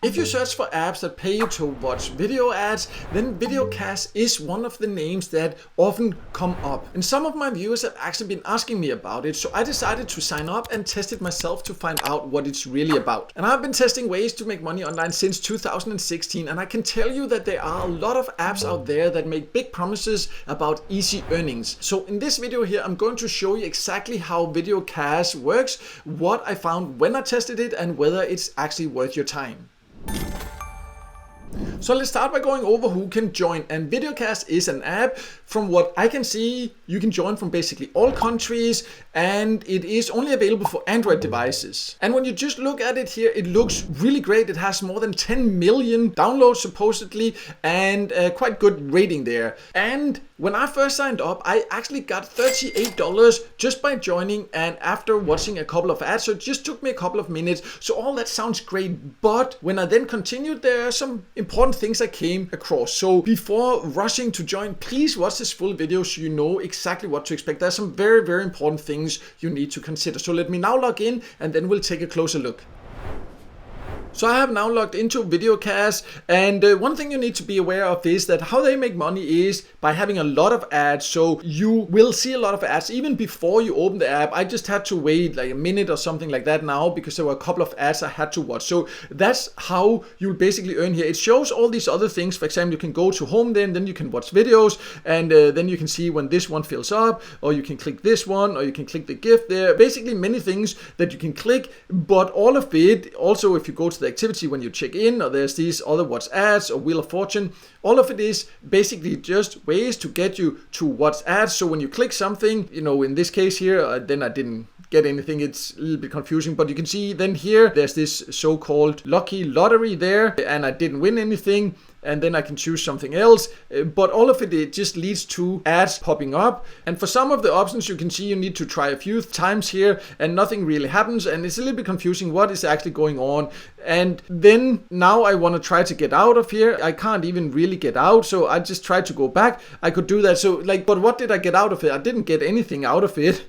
If you search for apps that pay you to watch video ads, then Videocash is one of the names that often come up. And some of my viewers have actually been asking me about it, so I decided to sign up and test it myself to find out what it's really about. And I've been testing ways to make money online since 2016, and I can tell you that there are a lot of apps out there that make big promises about easy earnings. So in this video here, I'm going to show you exactly how Videocash works, what I found when I tested it, and whether it's actually worth your time. So let's start by going over who can join. And Videocash is an app. From what I can see, you can join from basically all countries, and it is only available for Android devices. And when you just look at it here, it looks really great. It has more than 10 million downloads supposedly, and quite good rating there. And when I first signed up, I actually got $38 just by joining and after watching a couple of ads. So it just took me a couple of minutes. So all that sounds great. But when I then continued, there are some important things I came across. So before rushing to join, please watch this full video so you know exactly what to expect. There's some very, very important things you need to consider. So let me now log in and then we'll take a closer look. So I have now logged into Videocash, and one thing you need to be aware of is that how they make money is by having a lot of ads. So you will see a lot of ads even before you open the app. I just had to wait like a minute or something like that now because there were a couple of ads I had to watch. So that's how you'll basically earn here. It shows all these other things. For example, you can go to home, then you can watch videos, and then you can see when this one fills up, or you can click this one, or you can click the gift there. Basically many things that you can click, but all of it, also if you go to the activity when you check in, or there's these other watch ads or Wheel of Fortune, all of it is basically just ways to get you to watch ads. So when you click something, you know, in this case here, then I didn't get anything. It's a little bit confusing, but you can see then here there's this so-called lucky lottery there, and I didn't win anything. And then I can choose something else, but all of it just leads to ads popping up. And for some of the options, you can see you need to try a few times here and nothing really happens, and it's a little bit confusing what is actually going on. And then now I want to try to get out of here. I can't even really get out, so I just tried to go back. I could do that. So like, but what did I get out of it? I didn't get anything out of it,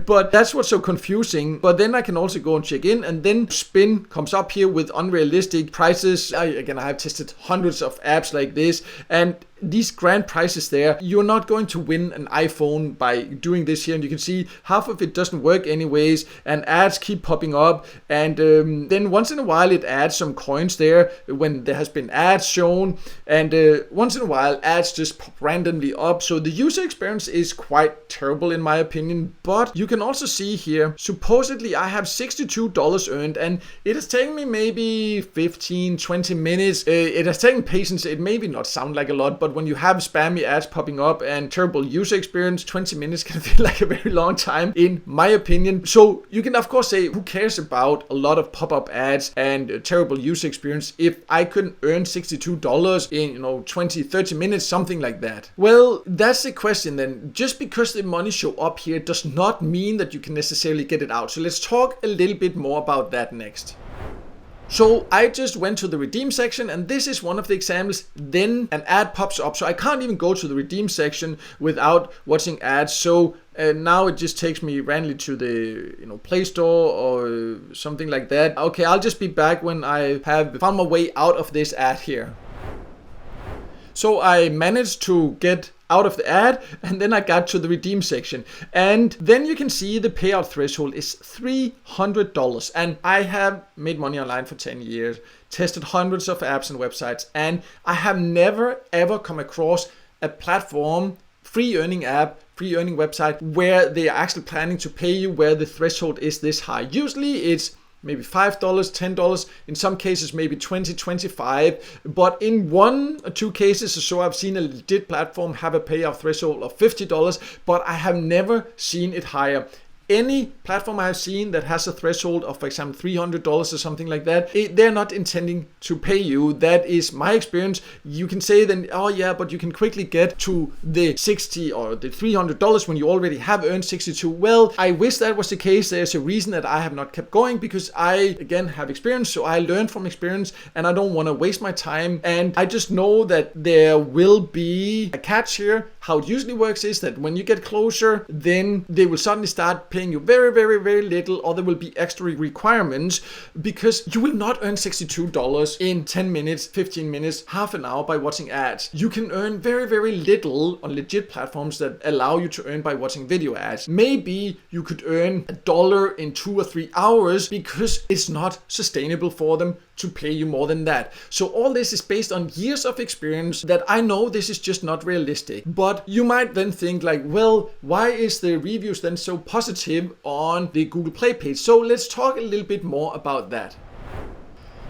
but that's what's so confusing. But then I can also go and check in, and then spin comes up here with unrealistic prices. I have tested hundreds of apps like this, and these grand prices there, you're not going to win an iPhone by doing this here. And you can see half of it doesn't work anyways, and ads keep popping up, and then once in a while it adds some coins there when there has been ads shown, and once in a while ads just pop randomly up. So the user experience is quite terrible in my opinion. But you can also see here, supposedly I have $62 earned, and it has taken me maybe 15-20 minutes. It has taken patience. It maybe not sound like a lot, but when you have spammy ads popping up and terrible user experience, 20 minutes can feel like a very long time in my opinion. So you can of course say, who cares about a lot of pop-up ads and terrible user experience if I could earn $62 in 20-30 minutes, something like that? Well, that's the question then. Just because the money show up here does not mean that you can necessarily get it out. So let's talk a little bit more about that next. So I just went to the redeem section, and this is one of the examples. Then an ad pops up, so I can't even go to the redeem section without watching ads. So now it just takes me randomly to the Play Store or something like that. Okay, I'll just be back when I have found my way out of this ad here. So I managed to get out of the ad, and then I got to the redeem section, and then you can see the payout threshold is $300, and I have made money online for 10 years, tested hundreds of apps and websites, and I have never ever come across a platform, free earning app, free earning website where they are actually planning to pay you where the threshold is this high. Usually it's maybe $5, $10, in some cases maybe $20, $25, but in 1 or 2 cases or so I've seen a legit platform have a payout threshold of $50, but I have never seen it higher. Any platform I have seen that has a threshold of, for example, $300 or something like that, they're not intending to pay you. That is my experience. You can say then, oh yeah, but you can quickly get to the $60 or the $300 when you already have earned 62. Well, I wish that was the case. There's a reason that I have not kept going, because I, again, have experience. So I learned from experience, and I don't want to waste my time. And I just know that there will be a catch here. how it usually works is that when you get closer, then they will suddenly start paying you very, very, very little, or there will be extra requirements, because you will not earn $62 in 10 minutes, 15 minutes, half an hour by watching ads. You can earn very, very little on legit platforms that allow you to earn by watching video ads. Maybe you could earn $1 in 2 or 3 hours, because it's not sustainable for them to pay you more than that. So all this is based on years of experience that I know this is just not realistic. But you might then think like, well, why is the reviews then so positive on the Google Play page? So let's talk a little bit more about that.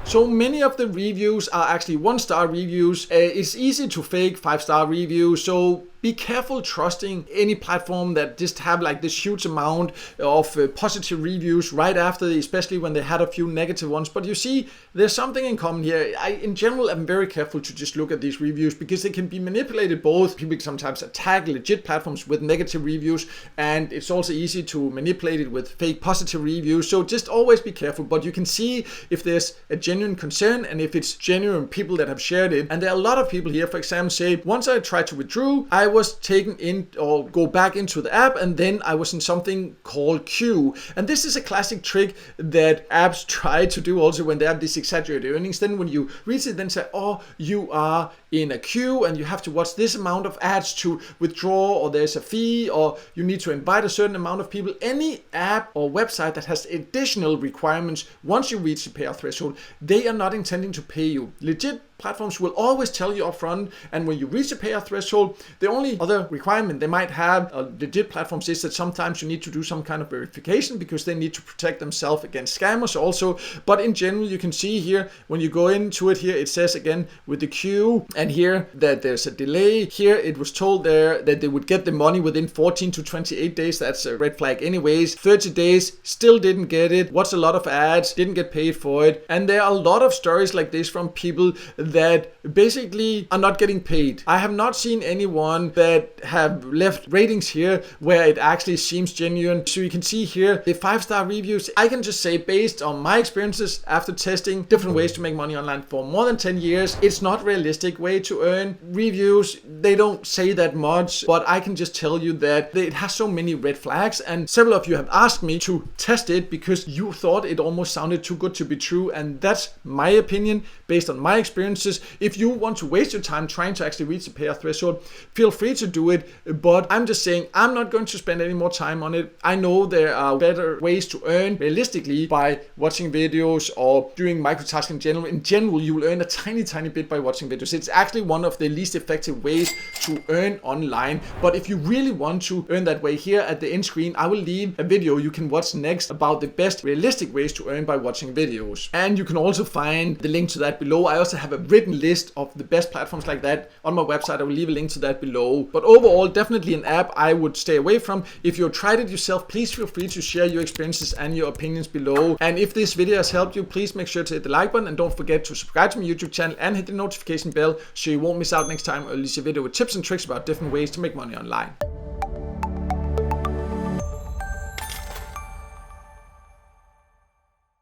So many of the reviews are actually 1-star reviews. It's easy to fake 5-star reviews, so be careful trusting any platform that just have like this huge amount of positive reviews right after, especially when they had a few negative ones. But you see, there's something in common here. I, in general, am very careful to just look at these reviews, because they can be manipulated. Both people sometimes attack legit platforms with negative reviews, and it's also easy to manipulate it with fake positive reviews. So just always be careful. But you can see if there's a genuine concern and if it's genuine people that have shared it. And there are a lot of people here, for example, say, once I tried to withdraw, I was taken in or go back into the app, and then I was in something called queue. And this is a classic trick that apps try to do also when they have these exaggerated earnings. Then when you reach it, then say, oh, you are in a queue and you have to watch this amount of ads to withdraw, or there's a fee, or you need to invite a certain amount of people. Any app or website that has additional requirements once you reach the payout threshold, they are not intending to pay you. Legit platforms will always tell you upfront, and when you reach the payout threshold, the only other requirement they might have, legit platforms, is that sometimes you need to do some kind of verification, because they need to protect themselves against scammers also. But in general, you can see here, when you go into it here, it says again with the queue, and here that there's a delay. Here it was told there that they would get the money within 14 to 28 days. That's a red flag anyways. 30 days, still didn't get it. Watched a lot of ads, didn't get paid for it. And there are a lot of stories like this from people that basically are not getting paid. I have not seen anyone that have left ratings here where it actually seems genuine. So you can see here the 5-star reviews. I can just say, based on my experiences after testing different ways to make money online for more than 10 years, it's not realistic way to earn. Reviews, they don't say that much, but I can just tell you that it has so many red flags, and several of you have asked me to test it because you thought it almost sounded too good to be true, and that's my opinion based on my experiences. If you want to waste your time trying to actually reach the payout threshold, feel free to do it, but I'm just saying I'm not going to spend any more time on it. I know there are better ways to earn realistically by watching videos or doing microtasking in general. In general, you will earn a tiny bit by watching videos. It's actually one of the least effective ways to earn online. But if you really want to earn that way, here at the end screen, I will leave a video you can watch next about the best realistic ways to earn by watching videos. And you can also find the link to that below. I also have a written list of the best platforms like that on my website. I will leave a link to that below. But overall, definitely an app I would stay away from. If you've tried it yourself, please feel free to share your experiences and your opinions below. And if this video has helped you, please make sure to hit the like button, and don't forget to subscribe to my YouTube channel and hit the notification bell so you won't miss out next time I release a video with tips and tricks about different ways to make money online.